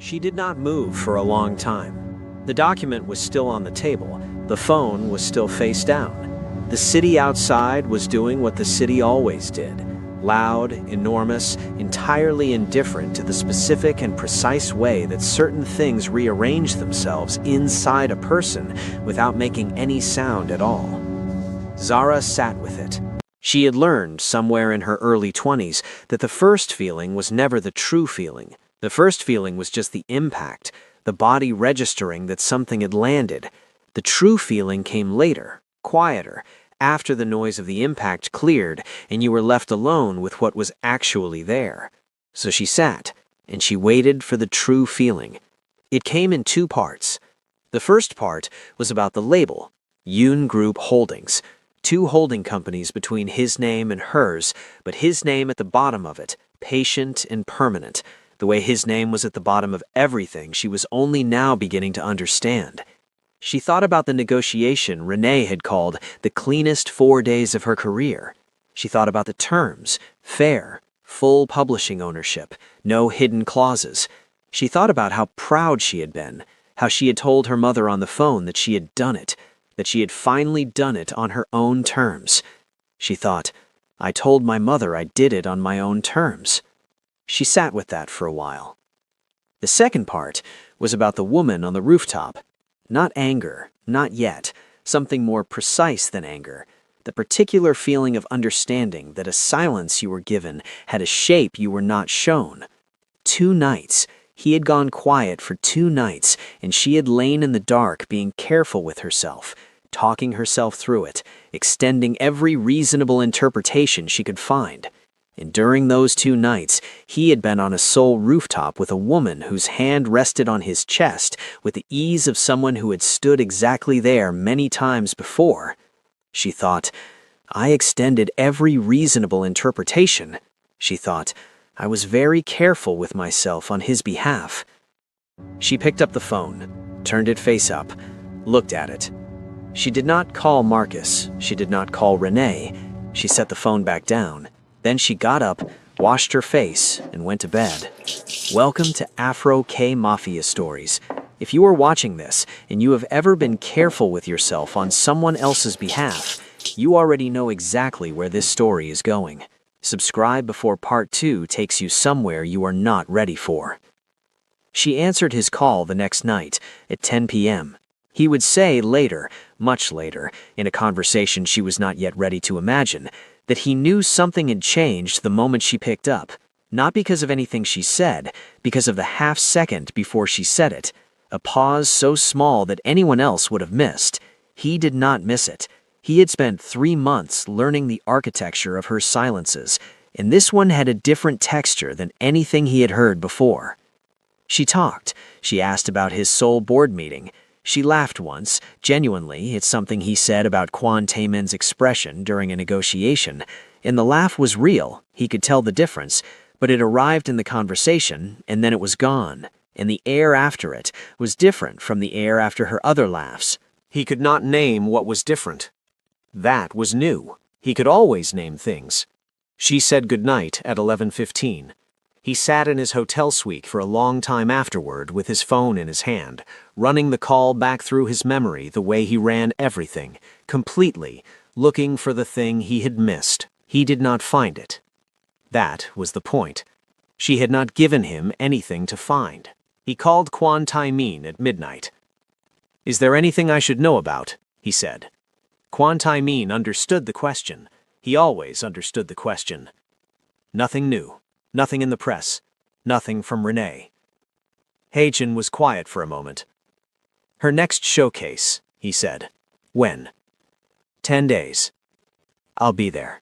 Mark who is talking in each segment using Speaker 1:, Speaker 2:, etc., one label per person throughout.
Speaker 1: She did not move for a long time. The document was still on the table. The phone was still face down. The city outside was doing what the city always did. Loud, enormous, entirely indifferent to the specific and precise way that certain things rearrange themselves inside a person without making any sound at all. Zara sat with it. She had learned somewhere in her early 20s that the first feeling was never the true feeling. The first feeling was just the impact, the body registering that something had landed. The true feeling came later, quieter, after the noise of the impact cleared and you were left alone with what was actually there. So she sat, and she waited for the true feeling. It came in two parts. The first part was about the label, Yoon Group Holdings, two holding companies between his name and hers, but his name at the bottom of it, patient and permanent. The way his name was at the bottom of everything she was only now beginning to understand. She thought about the negotiation Renee had called the cleanest 4 days of her career. She thought about the terms, fair, full publishing ownership, no hidden clauses. She thought about how proud she had been, how she had told her mother on the phone that she had done it, that she had finally done it on her own terms. She thought, I told my mother I did it on my own terms. She sat with that for a while. The second part was about the woman on the rooftop. Not anger, not yet, something more precise than anger. The particular feeling of understanding that a silence you were given had a shape you were not shown. 2 nights. He had gone quiet for 2 nights, and she had lain in the dark being careful with herself, talking herself through it, extending every reasonable interpretation she could find. And during those 2 nights, he had been on a sole rooftop with a woman whose hand rested on his chest with the ease of someone who had stood exactly there many times before. She thought, I extended every reasonable interpretation. She thought, I was very careful with myself on his behalf. She picked up the phone, turned it face up, looked at it. She did not call Marcus. She did not call Renee. She set the phone back down. Then she got up, washed her face, and went to bed. Welcome to Afro K Mafia Stories. If you are watching this, and you have ever been careful with yourself on someone else's behalf, you already know exactly where this story is going. Subscribe before part 2 takes you somewhere you are not ready for. She answered his call the next night at 10 p.m. He would say later, much later, in a conversation she was not yet ready to imagine, that he knew something had changed the moment she picked up, not because of anything she said, because of the half second before she said it, a pause so small that anyone else would have missed. He did not miss it. He had spent 3 months learning the architecture of her silences, and this one had a different texture than anything he had heard before. She talked. She asked about his Seoul board meeting. She laughed once, genuinely, at something he said about Kwon Tae-min's expression during a negotiation, and the laugh was real, he could tell the difference, but it arrived in the conversation, and then it was gone, and the air after it was different from the air after her other laughs. He could not name what was different. That was new. He could always name things. She said goodnight at 11:15. He sat in his hotel suite for a long time afterward with his phone in his hand, running the call back through his memory the way he ran everything, completely, looking for the thing he had missed. He did not find it. That was the point. She had not given him anything to find. He called Kwon Tae-min at midnight. Is there anything I should know about? He said. Kwon Tae-min understood the question. He always understood the question. Nothing new. Nothing in the press. Nothing from Renee. Haejin was quiet for a moment. Her next showcase, he said. When? 10 days. I'll be there.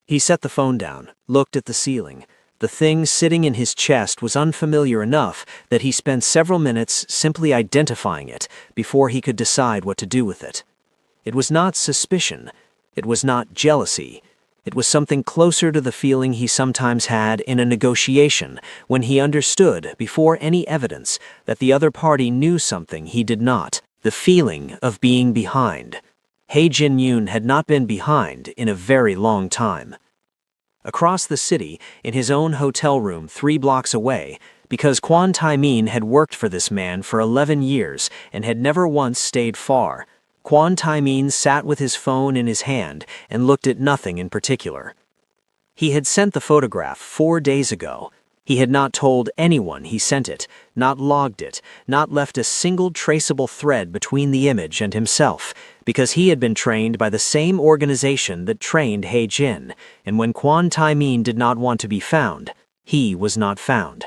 Speaker 1: He set the phone down, looked at the ceiling. The thing sitting in his chest was unfamiliar enough that he spent several minutes simply identifying it before he could decide what to do with it. It was not suspicion. It was not jealousy. It was something closer to the feeling he sometimes had in a negotiation when he understood, before any evidence, that the other party knew something he did not, the feeling of being behind. Hae-jin Yoon had not been behind in a very long time. Across the city, in his own hotel room 3 blocks away, because Quan Tai Min had worked for this man for 11 years and had never once stayed far. Quan Tai Min sat with his phone in his hand and looked at nothing in particular. He had sent the photograph 4 days ago. He had not told anyone he sent it, not logged it, not left a single traceable thread between the image and himself, because he had been trained by the same organization that trained He Jin, and when Quan Tai Min did not want to be found, he was not found.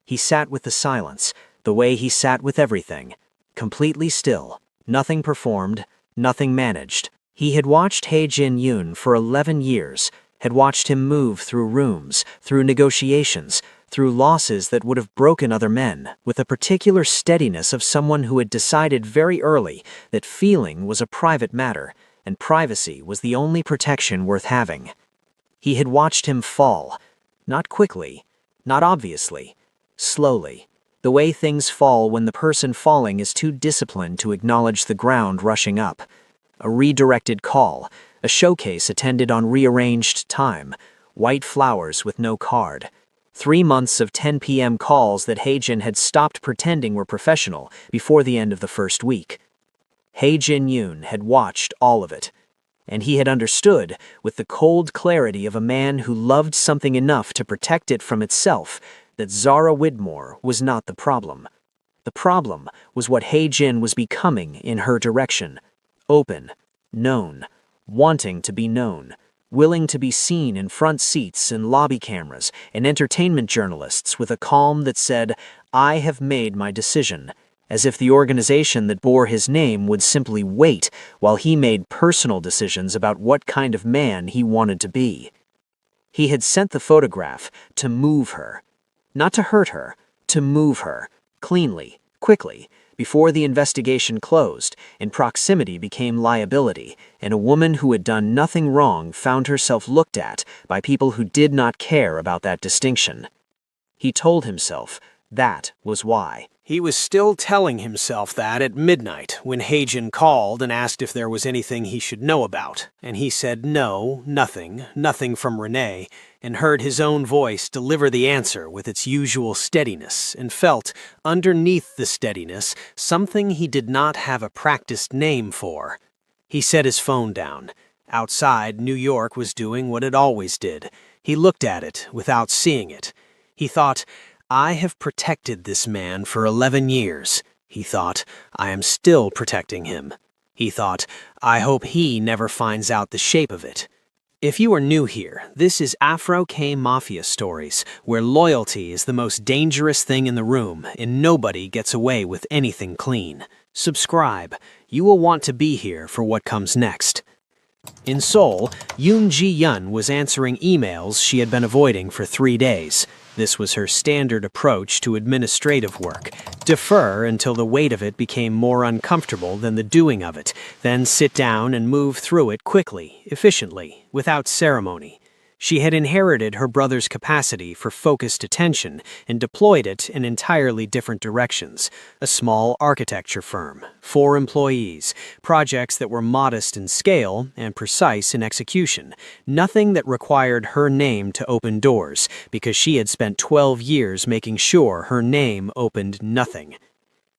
Speaker 1: He sat with the silence, the way he sat with everything, completely still, nothing performed, nothing managed. He had watched He Jin Yoon for 11 years, had watched him move through rooms, through negotiations, through losses that would have broken other men, with a particular steadiness of someone who had decided very early that feeling was a private matter, and privacy was the only protection worth having. He had watched him fall, not quickly, not obviously, slowly, the way things fall when the person falling is too disciplined to acknowledge the ground rushing up. A redirected call, a showcase attended on rearranged time, white flowers with no card. 3 months of 10 p.m. calls that He Jin had stopped pretending were professional before the end of the first week. He Jin Yoon had watched all of it, and he had understood, with the cold clarity of a man who loved something enough to protect it from itself, that Zara Widmore was not the problem. The problem was what He Jin was becoming in her direction. Open, known, wanting to be known, willing to be seen in front seats and lobby cameras and entertainment journalists with a calm that said, "I have made my decision," as if the organization that bore his name would simply wait while he made personal decisions about what kind of man he wanted to be. He had sent the photograph to move her, not to hurt her, to move her, cleanly, quickly, before the investigation closed and proximity became liability, and a woman who had done nothing wrong found herself looked at by people who did not care about that distinction. He told himself that was why. He was still telling himself that at midnight when He Jin called and asked if there was anything he should know about, and he said no, nothing from Renee, and heard his own voice deliver the answer with its usual steadiness, and felt, underneath the steadiness, something he did not have a practiced name for. He set his phone down. Outside, New York was doing what it always did. He looked at it without seeing it. He thought, "I have protected this man for 11 years. He thought, "I am still protecting him." He thought, "I hope he never finds out the shape of it." If you are new here, this is Afro K Mafia Stories, where loyalty is the most dangerous thing in the room and nobody gets away with anything clean. Subscribe. You will want to be here for what comes next. In Seoul, Yoon Ji-yeon was answering emails she had been avoiding for 3 days. This was her standard approach to administrative work. Defer until the weight of it became more uncomfortable than the doing of it, then sit down and move through it quickly, efficiently, without ceremony. She had inherited her brother's capacity for focused attention and deployed it in entirely different directions. A small architecture firm, 4 employees, projects that were modest in scale and precise in execution, nothing that required her name to open doors, because she had spent 12 years making sure her name opened nothing.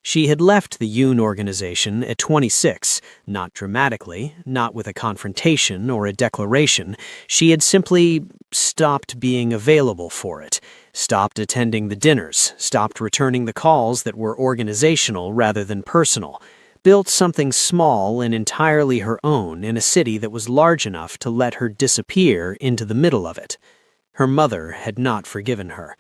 Speaker 1: She had left the Yoon organization at 26, not dramatically, not with a confrontation or a declaration. She had simply stopped being available for it, stopped attending the dinners, stopped returning the calls that were organizational rather than personal, built something small and entirely her own in a city that was large enough to let her disappear into the middle of it. Her mother had not forgiven her.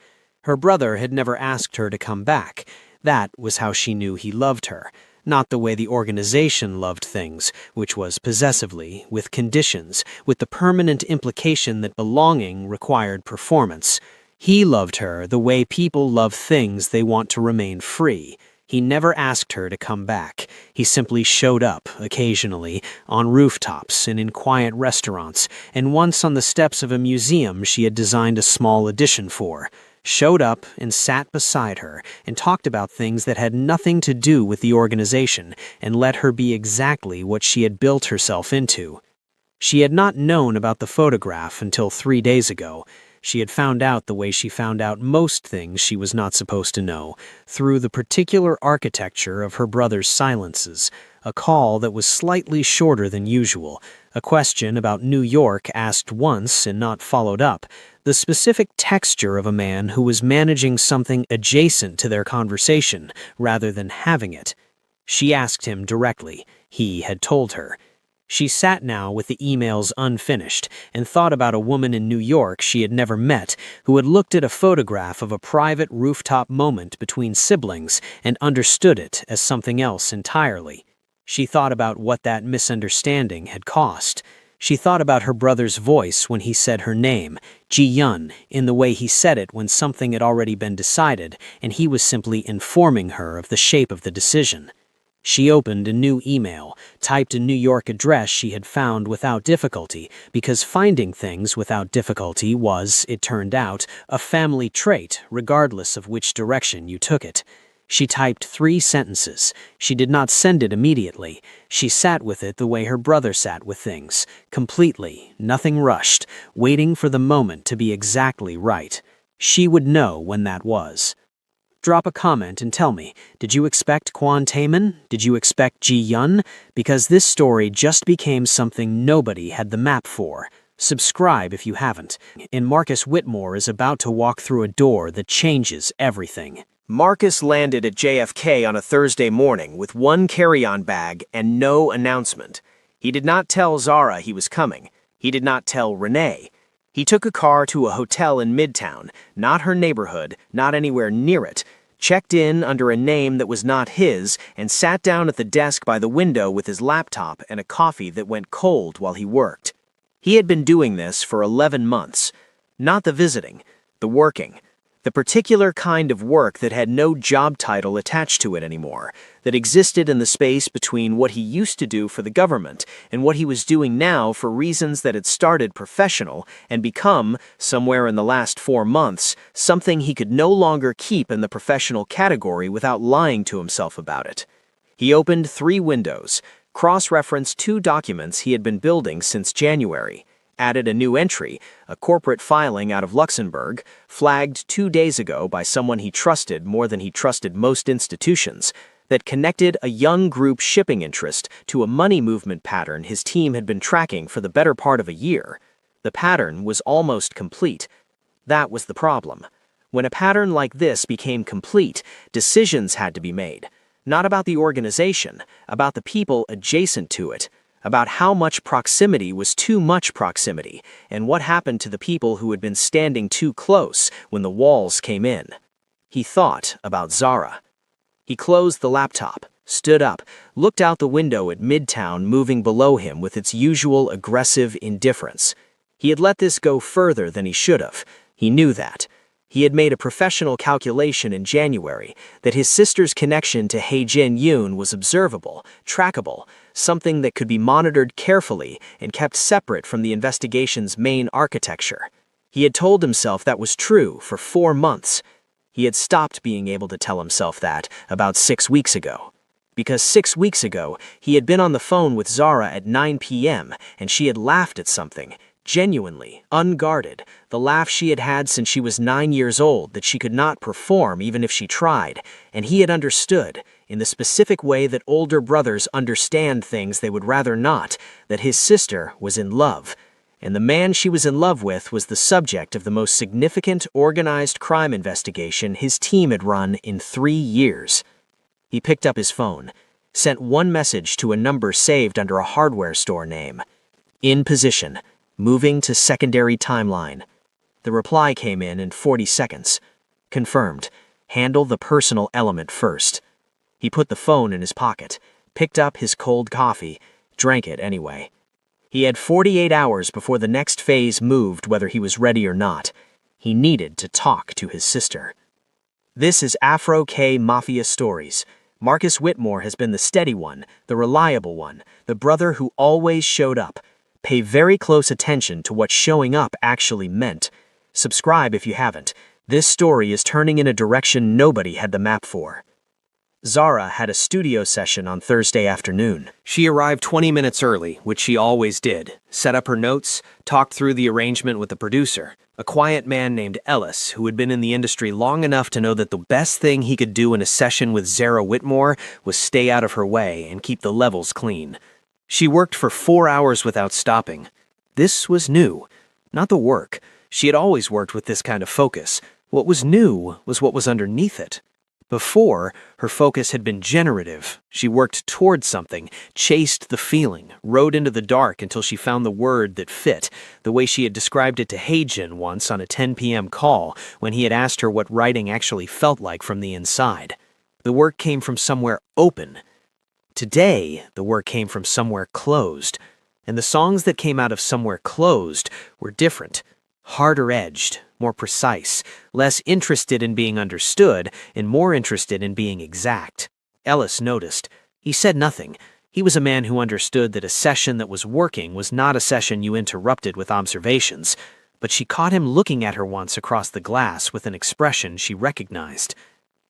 Speaker 1: Her brother had never asked her to come back. That was how she knew he loved her, not the way the organization loved things, which was possessively, with conditions, with the permanent implication that belonging required performance. He loved her the way people love things they want to remain free. He never asked her to come back. He simply showed up, occasionally, on rooftops and in quiet restaurants, and once on the steps of a museum she had designed a small addition for. Showed up and sat beside her and talked about things that had nothing to do with the organization and let her be exactly what she had built herself into. She had not known about the photograph until 3 days ago. She had found out the way she found out most things she was not supposed to know, through the particular architecture of her brother's silences, a call that was slightly shorter than usual, a question about New York asked once and not followed up, the specific texture of a man who was managing something adjacent to their conversation rather than having it. She asked him directly. He had told her. She sat now with the emails unfinished and thought about a woman in New York she had never met who had looked at a photograph of a private rooftop moment between siblings and understood it as something else entirely. She thought about what that misunderstanding had cost. She thought about her brother's voice when he said her name, Ji-yun, in the way he said it when something had already been decided and he was simply informing her of the shape of the decision. She opened a new email, typed a New York address she had found without difficulty, because finding things without difficulty was, it turned out, a family trait, regardless of which direction you took it. She typed 3 sentences. She did not send it immediately. She sat with it the way her brother sat with things, completely, nothing rushed, waiting for the moment to be exactly right. She would know when that was. Drop a comment and tell me, did you expect Kwon Taemin? Did you expect Ji-yun? Because this story just became something nobody had the map for. Subscribe if you haven't. And Marcus Whitmore is about to walk through a door that changes everything.
Speaker 2: Marcus landed at JFK on a Thursday morning with 1 carry-on bag and no announcement. He did not tell Zara he was coming. He did not tell Renee. He took a car to a hotel in Midtown, not her neighborhood, not anywhere near it, checked in under a name that was not his, and sat down at the desk by the window with his laptop and a coffee that went cold while he worked. He had been doing this for 11 months. Not the visiting, the working. The particular kind of work that had no job title attached to it anymore, that existed in the space between what he used to do for the government and what he was doing now for reasons that had started professional and become, somewhere in the last 4 months, something he could no longer keep in the professional category without lying to himself about it. He opened 3 windows, cross-referenced 2 documents he had been building since January, added a new entry, a corporate filing out of Luxembourg, flagged 2 days ago by someone he trusted more than he trusted most institutions, that connected a young group shipping interest to a money movement pattern his team had been tracking for the better part of a year. The pattern was almost complete. That was the problem. When a pattern like this became complete, decisions had to be made. Not about the organization, about the people adjacent to it. About how much proximity was too much proximity, and what happened to the people who had been standing too close when the walls came in. He thought about Zara. He closed the laptop, stood up, looked out the window at Midtown moving below him with its usual aggressive indifference. He had let this go further than he should have. He knew that. He had made a professional calculation in January that his sister's connection to Hae-jin Yoon was observable, trackable, something that could be monitored carefully and kept separate from the investigation's main architecture. He had told himself that was true for 4 months. He had stopped being able to tell himself that about 6 weeks ago. Because 6 weeks ago, he had been on the phone with Zara at 9 p.m. and she had laughed at something, genuinely, unguarded, the laugh she had had since she was 9 years old that she could not perform even if she tried, and he had understood, in the specific way that older brothers understand things they would rather not, that his sister was in love, and the man she was in love with was the subject of the most significant organized crime investigation his team had run in 3 years. He picked up his phone, sent 1 message to a number saved under a hardware store name. In position. Moving to secondary timeline. The reply came in 40 seconds. Confirmed. Handle the personal element first. He put the phone in his pocket, picked up his cold coffee, drank it anyway. He had 48 hours before the next phase moved whether he was ready or not. He needed to talk to his sister. This is Afro K Mafia Stories. Marcus Whitmore has been the steady one, the reliable one, the brother who always showed up. Pay very close attention to what showing up actually meant. Subscribe if you haven't. This story is turning in a direction nobody had the map for. Zara had a studio session on Thursday afternoon.
Speaker 1: She arrived 20 minutes early, which she always did, set up her notes, talked through the arrangement with the producer, a quiet man named Ellis who had been in the industry long enough to know that the best thing he could do in a session with Zara Whitmore was stay out of her way and keep the levels clean. She worked for 4 hours without stopping. This was new. Not the work. She had always worked with this kind of focus. What was new was what was underneath it. Before, her focus had been generative. She worked toward something, chased the feeling, rode into the dark until she found the word that fit, the way she had described it to Heijin once on a 10 p.m. call when he had asked her what writing actually felt like from the inside. The work came from somewhere open. Today, the work came from somewhere closed, and the songs that came out of somewhere closed were different, harder edged, more precise, less interested in being understood, and more interested in being exact. Ellis noticed. He said nothing. He was a man who understood that a session that was working was not a session you interrupted with observations, but she caught him looking at her once across the glass with an expression she recognized.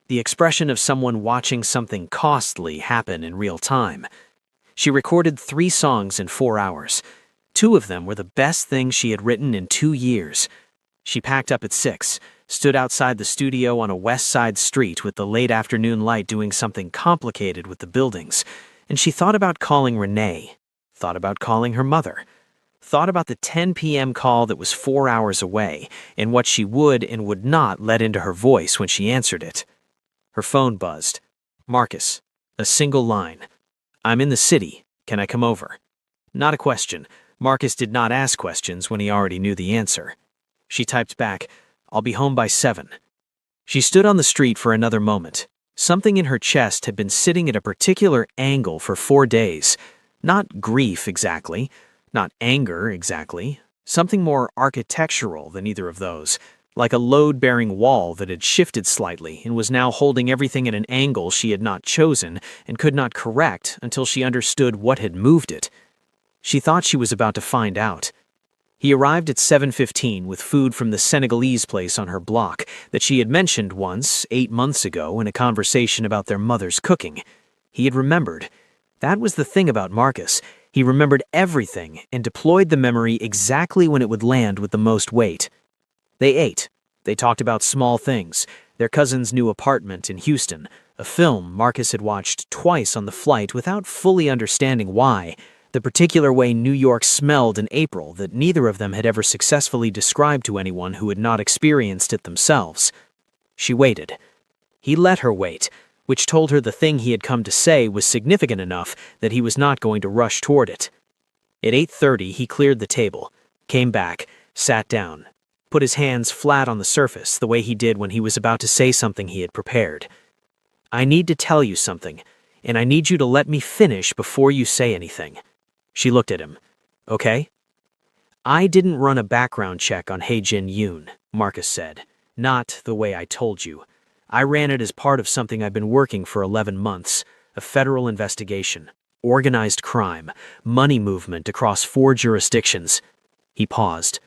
Speaker 1: The expression of someone watching something costly happen in real time. She recorded 3 songs in 4 hours. 2 of them were the best things she had written in 2 years. She packed up at 6, stood outside the studio on a west side street with the late afternoon light doing something complicated with the buildings, and she thought about calling Renee, thought about calling her mother, thought about the 10 p.m. call that was 4 hours away, and what she would and would not let into her voice when she answered it. Her phone buzzed. Marcus. A single line. I'm in the city. Can I come over? Not a question. Marcus did not ask questions when he already knew the answer. She typed back, I'll be home by 7. She stood on the street for another moment. Something in her chest had been sitting at a particular angle for 4 days. Not grief exactly, not anger exactly, something more architectural than either of those, like a load-bearing wall that had shifted slightly and was now holding everything at an angle she had not chosen and could not correct until she understood what had moved it. She thought she was about to find out. He arrived at 7:15 with food from the Senegalese place on her block that she had mentioned once, 8 months ago, in a conversation about their mother's cooking. He had remembered. That was the thing about Marcus. He remembered everything and deployed the memory exactly when it would land with the most weight. They ate. They talked about small things, their cousin's new apartment in Houston, a film Marcus had watched twice on the flight without fully understanding why, the particular way New York smelled in April that neither of them had ever successfully described to anyone who had not experienced it themselves. She waited. He let her wait, which told her the thing he had come to say was significant enough that he was not going to rush toward it. At 8:30, he cleared the table, came back, sat down, put his hands flat on the surface the way he did when he was about to say something he had prepared. I need to tell you something, and I need you to let me finish before you say anything. She looked at him. Okay? I didn't run a background check on Heijin Yoon, Marcus said. Not the way I told you. I ran it as part of something I've been working for 11 months, a federal investigation, organized crime, money movement across 4 jurisdictions. He paused.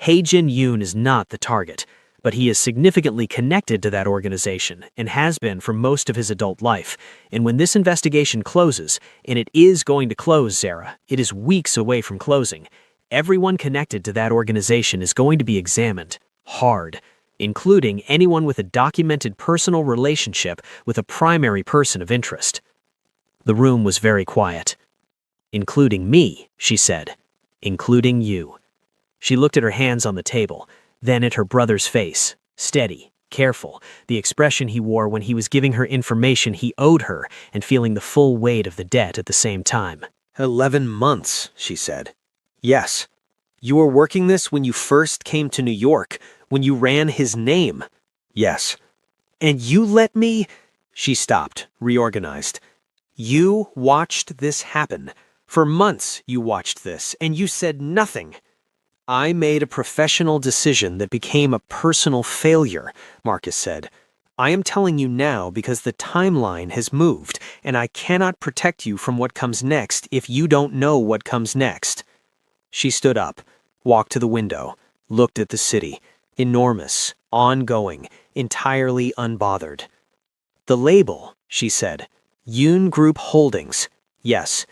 Speaker 1: Heijin Yoon is not the target, but he is significantly connected to that organization and has been for most of his adult life. And when this investigation closes, and it is going to close, Zara, it is weeks away from closing, everyone connected to that organization is going to be examined, hard, including anyone with a documented personal relationship with a primary person of interest. The room was very quiet. Including me, she said. Including you. She looked at her hands on the table, then at her brother's face, steady, careful, the expression he wore when he was giving her information he owed her and feeling the full weight of the debt at the same time.
Speaker 2: 11 months, she said. Yes. You were working this when you first came to New York, when you ran his name. Yes. And you let me... She stopped, reorganized. You watched this happen. For months you watched this, and you said nothing. I made a professional decision that became a personal failure, Marcus said. I am telling you now because the timeline has moved, and I cannot protect you from what comes next if you don't know what comes next. She stood up, walked to the window, looked at the city, enormous, ongoing, entirely unbothered. The label, she said. Yoon Group Holdings. Yes.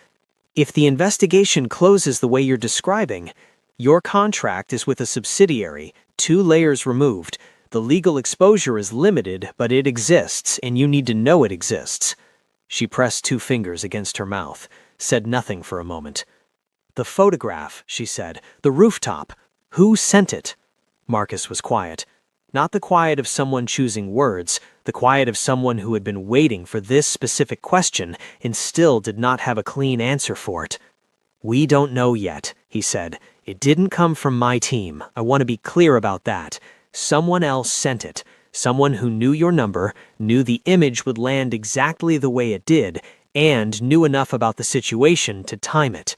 Speaker 2: If the investigation closes the way you're describing, your contract is with a subsidiary, 2 layers removed. The legal exposure is limited, but it exists, and you need to know it exists. She pressed 2 fingers against her mouth, said nothing for a moment. The photograph, she said. The rooftop. Who sent it? Marcus was quiet. Not the quiet of someone choosing words, the quiet of someone who had been waiting for this specific question and still did not have a clean answer for it. We don't know yet, he said. It didn't come from my team. I want to be clear about that. Someone else sent it. Someone who knew your number, knew the image would land exactly the way it did, and knew enough about the situation to time it.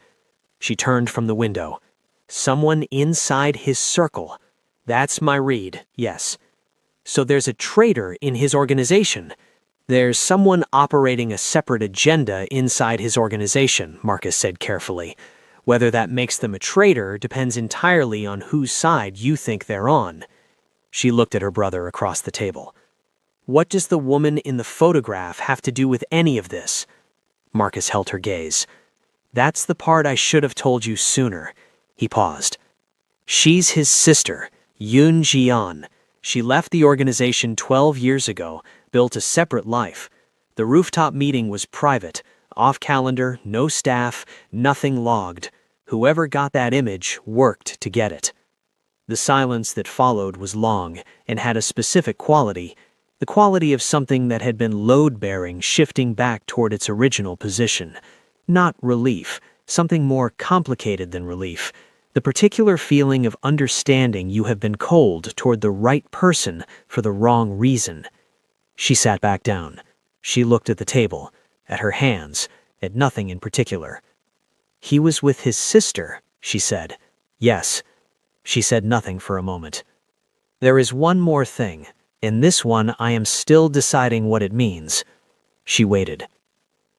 Speaker 2: She turned from the window. Someone inside his circle. That's my read, yes. So there's a traitor in his organization. There's someone operating a separate agenda inside his organization, Marcus said carefully. Whether that makes them a traitor depends entirely on whose side you think they're on. She looked at her brother across the table. What does the woman in the photograph have to do with any of this? Marcus held her gaze. That's the part I should have told you sooner. He paused. She's his sister, Yoon Ji-yeon. She left the organization 12 years ago, built a separate life. The rooftop meeting was private, off calendar, no staff, nothing logged. Whoever got that image worked to get it. The silence that followed was long and had a specific quality, the quality of something that had been load-bearing shifting back toward its original position. Not relief, something more complicated than relief. The particular feeling of understanding you have been cold toward the right person for the wrong reason. She sat back down. She looked at the table, at her hands, at nothing in particular. He was with his sister, she said. Yes. She said nothing for a moment. There is one more thing. In this one, I am still deciding what it means. She waited.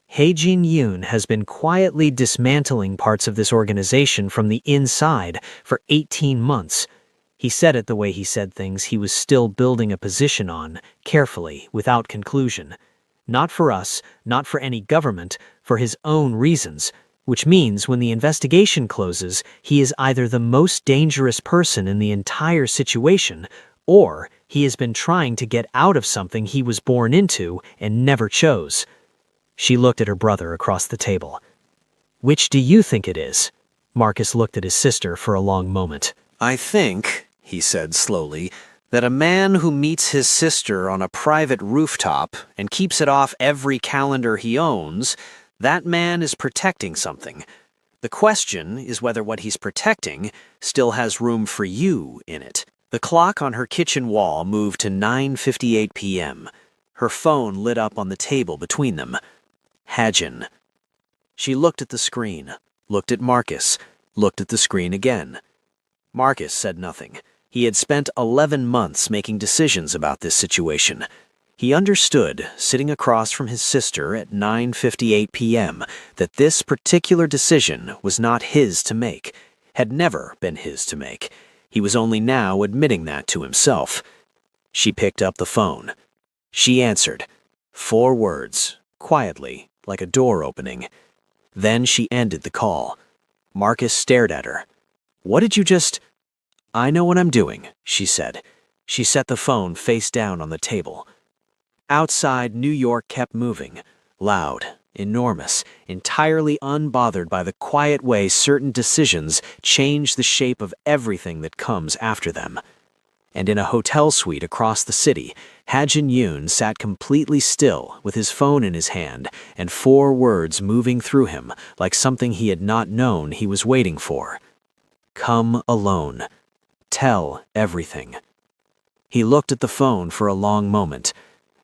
Speaker 2: Hae-jin Yoon has been quietly dismantling parts of this organization from the inside for 18 months. He said it the way he said things he was still building a position on, carefully, without conclusion. Not for us, not for any government, for his own reasons, which means when the investigation closes, he is either the most dangerous person in the entire situation, or he has been trying to get out of something he was born into and never chose. She looked at her brother across the table. Which do you think it is? Marcus looked at his sister for a long moment.
Speaker 1: I think, he said slowly, that a man who meets his sister on a private rooftop and keeps it off every calendar he owns, that man is protecting something. The question is whether what he's protecting still has room for you in it. The clock on her kitchen wall moved to 9:58 p.m. Her phone lit up on the table between them. Hae-jin. She looked at the screen, looked at Marcus, looked at the screen again. Marcus said nothing. He had spent 11 months making decisions about this situation. He understood, sitting across from his sister at 9:58 p.m., that this particular decision was not his to make, had never been his to make. He was only now admitting that to himself. She picked up the phone. She answered. 4 words, quietly, like a door opening. Then she ended the call. Marcus stared at her. What did you just... I know what I'm doing, she said. She set the phone face down on the table. Outside, New York kept moving. Loud, enormous, entirely unbothered by the quiet way certain decisions change the shape of everything that comes after them. And in a hotel suite across the city, Hae-jin Yoon sat completely still with his phone in his hand and 4 words moving through him like something he had not known he was waiting for. Come alone. Tell everything. He looked at the phone for a long moment.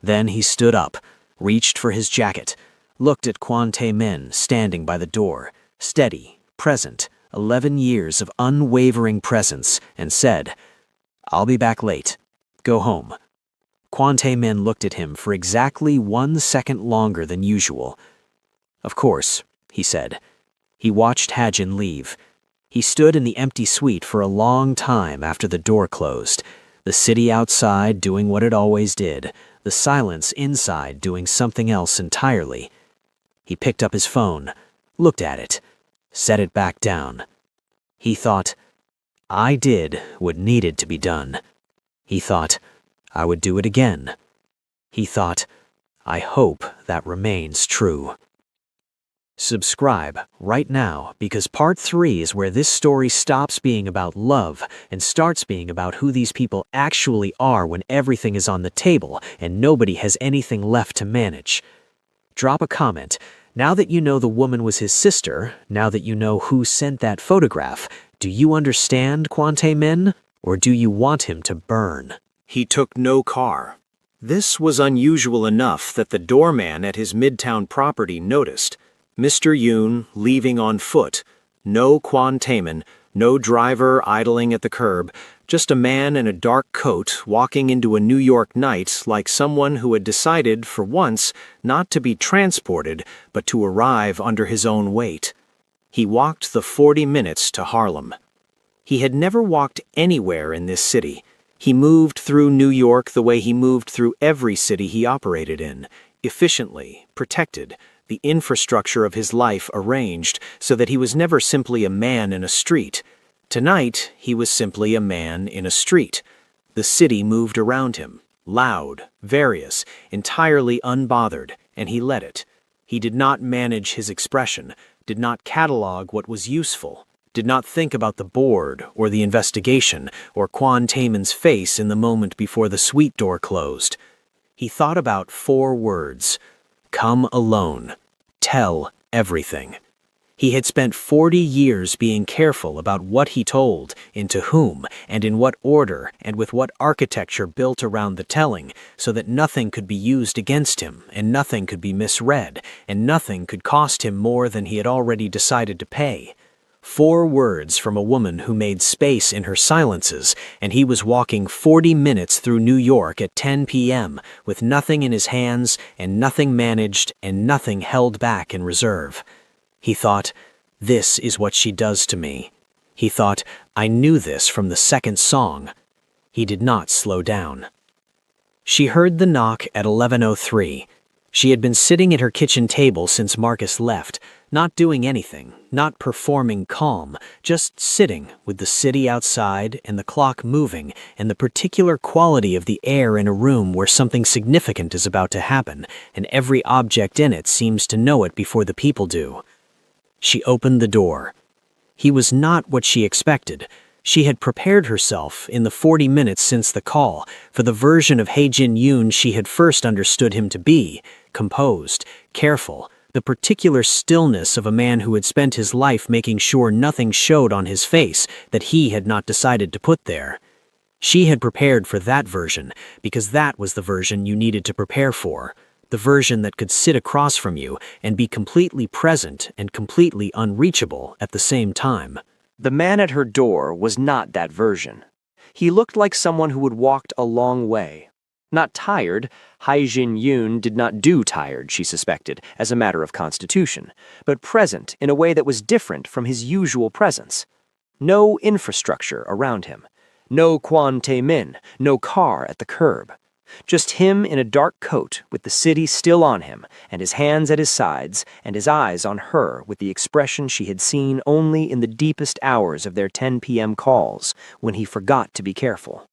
Speaker 1: Then he stood up, reached for his jacket, looked at Kwon Tae-min standing by the door, steady, present, 11 years of unwavering presence, and said, I'll be back late. Go home. Kwon Tae-min looked at him for exactly 1 second longer than usual. Of course, he said. He watched Hae-jin leave. He stood in the empty suite for a long time after the door closed, the city outside doing what it always did, the silence inside doing something else entirely. He picked up his phone, looked at it, set it back down. He thought, I did what needed to be done. He thought, I would do it again. He thought, I hope that remains true. Subscribe right now, because part 3 is where this story stops being about love and starts being about who these people actually are when everything is on the table and nobody has anything left to manage. Drop a comment. Now that you know the woman was his sister, now that you know who sent that photograph, do you understand Kwante Min, or do you want him to burn?
Speaker 2: He took no car. This was unusual enough that the doorman at his Midtown property noticed. Mr. Yoon leaving on foot. No Kwan Taemin, no driver idling at the curb, just a man in a dark coat walking into a New York night like someone who had decided, for once, not to be transported, but to arrive under his own weight. He walked the 40 minutes to Harlem. He had never walked anywhere in this city. He moved through New York the way he moved through every city he operated in, efficiently, protected, the infrastructure of his life arranged so that he was never simply a man in a street. Tonight, he was simply a man in a street. The city moved around him, loud, various, entirely unbothered, and he let it. He did not manage his expression, did not catalog what was useful, did not think about the board or the investigation or Kwan Taemin's face in the moment before the suite door closed. He thought about 4 words. Come alone. Tell everything. He had spent 40 years being careful about what he told, into whom, and in what order, and with what architecture built around the telling, so that nothing could be used against him, and nothing could be misread, and nothing could cost him more than he had already decided to pay. 4 words from a woman who made space in her silences, and he was walking 40 minutes through New York at 10 p.m. with nothing in his hands and nothing managed and nothing held back in reserve. He thought, this is what she does to me. He thought, I knew this from the second song. He did not slow down. She heard the knock at 11:03. She had been sitting at her kitchen table since Marcus left, not doing anything, not performing calm, just sitting with the city outside and the clock moving and the particular quality of the air in a room where something significant is about to happen, and every object in it seems to know it before the people do. She opened the door. He was not what she expected. She had prepared herself, in the 40 minutes since the call, for the version of Hae-jin Yoon she had first understood him to be, composed, careful, the particular stillness of a man who had spent his life making sure nothing showed on his face that he had not decided to put there. She had prepared for that version, because that was the version you needed to prepare for, the version that could sit across from you and be completely present and completely unreachable at the same time. The man at her door was not that version. He looked like someone who had walked a long way. Not tired. Hae-jin Yoon did not do tired, she suspected, as a matter of constitution, but present in a way that was different from his usual presence. No infrastructure around him. No Kwan Taemin, no car at the curb. Just him in a dark coat with the city still on him, and his hands at his sides, and his eyes on her with the expression she had seen only in the deepest hours of their 10 p.m. calls, when he forgot to be careful.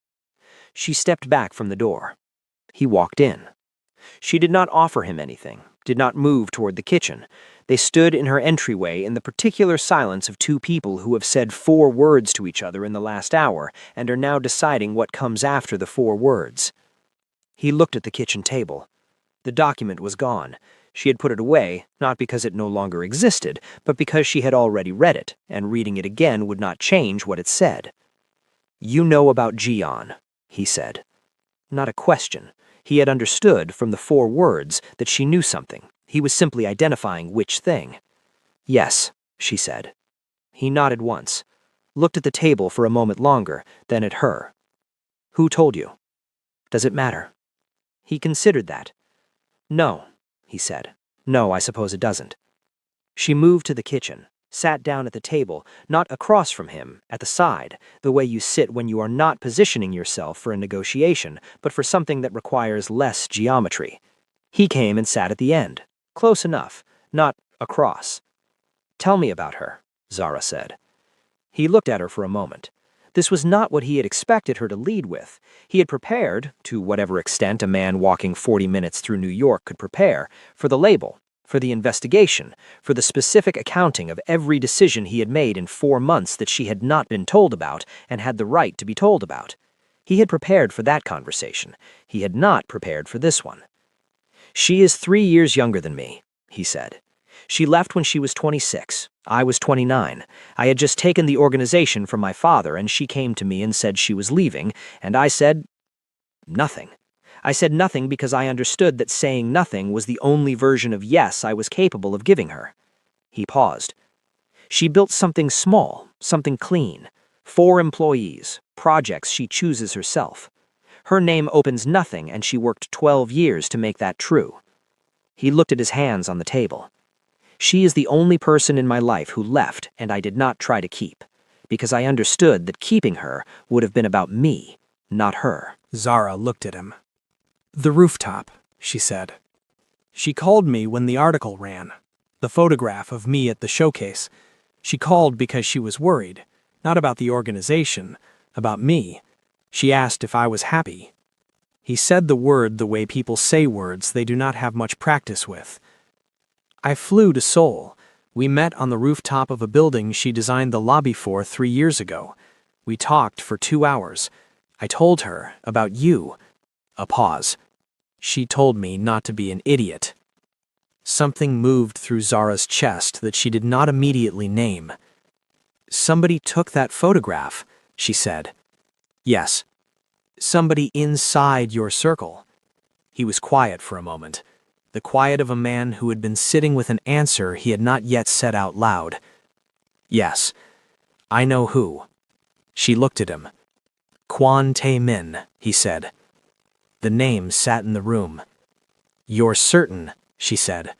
Speaker 2: She stepped back from the door. He walked in. She did not offer him anything, did not move toward the kitchen. They stood in her entryway in the particular silence of 2 people who have said 4 words to each other in the last hour and are now deciding what comes after the 4 words. He looked at the kitchen table. The document was gone. She had put it away, not because it no longer existed, but because she had already read it, and reading it again would not change what it said. "You know about Jian," he said. Not a question. He had understood from the 4 words that she knew something. He was simply identifying which thing. "Yes," she said. He nodded once, looked at the table for a moment longer, then at her. "Who told you? Does it matter?" He considered that. "No," he said. "No, I suppose it doesn't." She moved to the kitchen. sat down at the table, not across from him, at the side, the way you sit when you are not positioning yourself for a negotiation, but for something that requires less geometry. He came and sat at the end, close enough, not across. "Tell me about her," Zara said. He looked at her for a moment. This was not what he had expected her to lead with. He had prepared, to whatever extent a man walking 40 minutes through New York could prepare, for the label, for the investigation, for the specific accounting of every decision he had made in 4 months that she had not been told about and had the right to be told about. He had prepared for that conversation. He had not prepared for this one. "She is 3 years younger than me," he said. "She left when she was 26. I was 29. I had just taken the organization from my father, and she came to me and said she was leaving, and I said nothing. I said nothing because I understood that saying nothing was the only version of yes I was capable of giving her." He paused. "She built something small, something clean. 4 employees, projects she chooses herself. Her name opens nothing, and she worked 12 years to make that true." He looked at his hands on the table. "She is the only person in my life who left and I did not try to keep, because I understood that keeping her would have been about me, not her."
Speaker 3: Zara looked at him. "The rooftop," she said. "She called me when the article ran. The photograph of me at the showcase. She called because she was worried, not about the organization, about me. She asked if I was happy." He said the word the way people say words they do not have much practice with. "I flew to Seoul. We met on the rooftop of a building she designed the lobby for 3 years ago. We talked for 2 hours. I told her about you." A pause. "She told me not to be an idiot." Something moved through Zara's chest that she did not immediately name. "Somebody took that photograph," she said. "Yes. Somebody inside your circle." He was quiet for a moment. The quiet of a man who had been sitting with an answer he had not yet said out loud. "Yes. I know who." She looked at him. "Kwon Tae-min," he said. The name sat in the room. "You're certain," she said.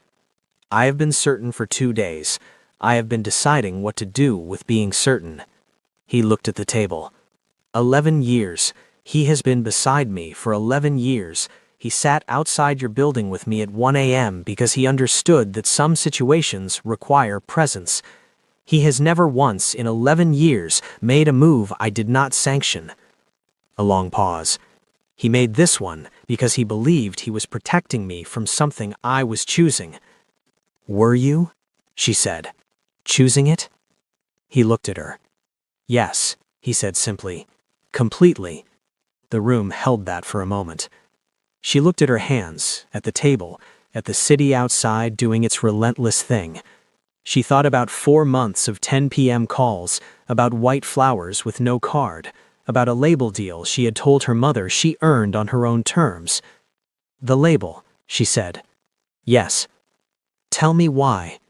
Speaker 3: "I have been certain for 2 days. I have been deciding what to do with being certain." He looked at the table. 11 years. He has been beside me for 11 years. He sat outside your building with me at 1 a.m. because he understood that some situations require presence. He has never once in 11 years made a move I did not sanction. A long pause. He made this one because he believed he was protecting me from something I was choosing. "Were you?" she said. "Choosing it?" He looked at her. "Yes," he said simply. "Completely." The room held that for a moment. She looked at her hands, at the table, at the city outside doing its relentless thing. She thought about 4 months of 10 p.m. calls, about white flowers with no card, about a label deal she had told her mother she earned on her own terms. "The label," she said. "Yes." "Tell me why."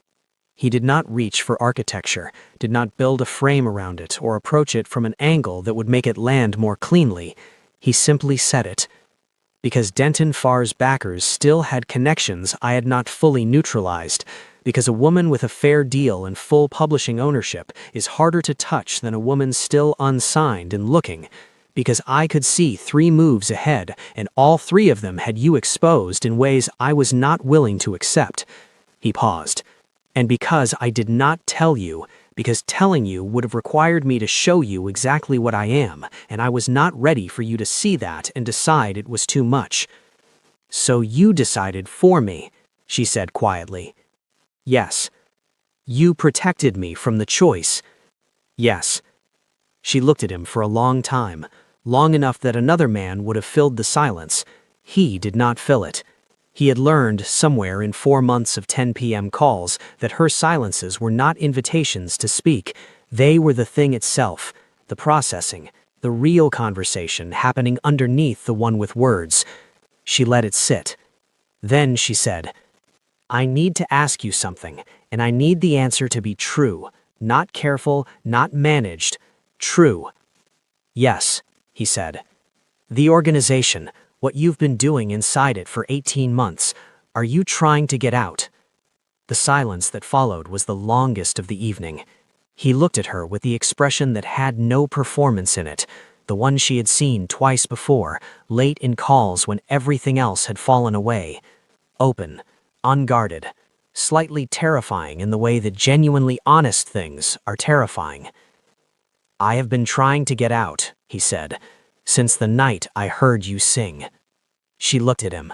Speaker 3: He did not reach for architecture, did not build a frame around it or approach it from an angle that would make it land more cleanly. He simply said it. "Because Denton Farr's backers still had connections I had not fully neutralized. Because a woman with a fair deal and full publishing ownership is harder to touch than a woman still unsigned and looking. Because I could see 3 moves ahead, and all 3 of them had you exposed in ways I was not willing to accept." He paused. "And because I did not tell you, because telling you would have required me to show you exactly what I am, and I was not ready for you to see that and decide it was too much." "So you decided for me," she said quietly. "Yes." "You protected me from the choice." "Yes." She looked at him for a long time, long enough that another man would have filled the silence. He did not fill it. He had learned, somewhere in 4 months of 10 p.m. calls, that her silences were not invitations to speak. They were the thing itself, the processing, the real conversation happening underneath the one with words. She let it sit. Then she said, "I need to ask you something, and I need the answer to be true, not careful, not managed, true." "Yes," he said. "The organization, what you've been doing inside it for 18 months, are you trying to get out?"
Speaker 2: The silence that followed was the longest of the evening. He looked at her with the expression that had no performance in it, the one she had seen twice before, late in calls when everything else had fallen away. Open, unguarded, slightly terrifying in the way that genuinely honest things are terrifying. "I have been trying to get out," he said, "since the night I heard you sing." She looked at him.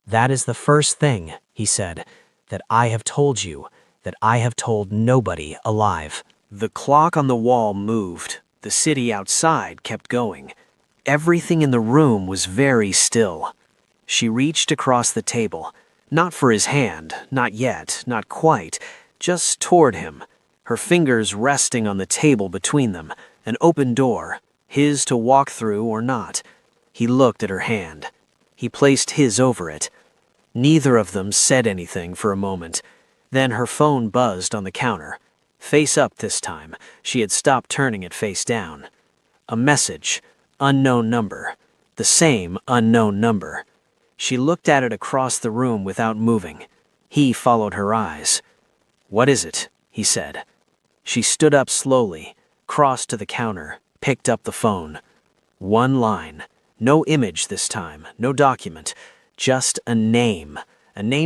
Speaker 2: "That is the first thing," he said, "that I have told you, that I have told nobody alive." The clock on the wall moved. The city outside kept going. Everything in the room was very still. She reached across the table, not for his hand, not yet, not quite, just toward him, her fingers resting on the table between them, an open door, his to walk through or not. He looked at her hand. He placed his over it. Neither of them said anything for a moment. Then her phone buzzed on the counter. Face up this time. She had stopped turning it face down. A message. Unknown number. The same unknown number. She looked at it across the room without moving. He followed her eyes. "What is it?" he said. She stood up slowly, crossed to the counter, picked up the phone. One line. No image this time, no document. Just a name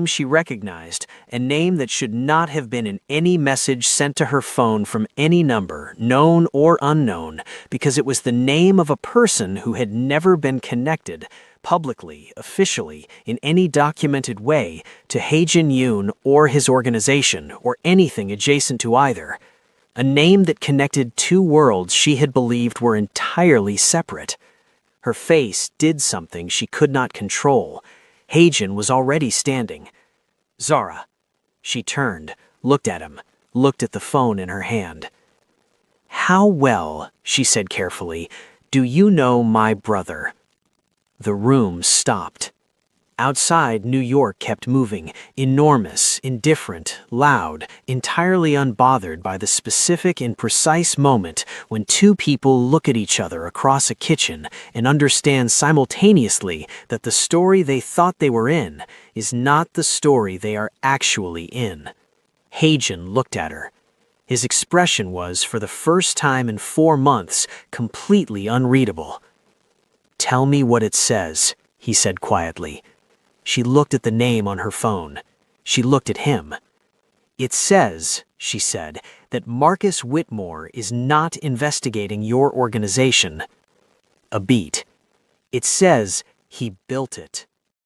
Speaker 2: she recognized, a name that should not have been in any message sent to her phone from any number, known or unknown, because it was the name of a person who had never been connected, publicly, officially, in any documented way, to Hae-jin Yoon or his organization, or anything adjacent to either. A name that connected two worlds she had believed were entirely separate. Her face did something she could not control. Hae-jin was already standing. "Zara." She turned, looked at him, looked at the phone in her hand. "How well," she said carefully, "do you know my brother?" The room stopped. Outside, New York kept moving, enormous, indifferent, loud, entirely unbothered by the specific and precise moment when two people look at each other across a kitchen and understand simultaneously that the story they thought they were in is not the story they are actually in. Hae-jin looked at her. His expression was, for the first time in 4 months, completely unreadable. "Tell me what it says," he said quietly. She looked at the name on her phone. She looked at him. "It says," she said, "that Marcus Whitmore is not investigating your organization." A beat. "It says he built it."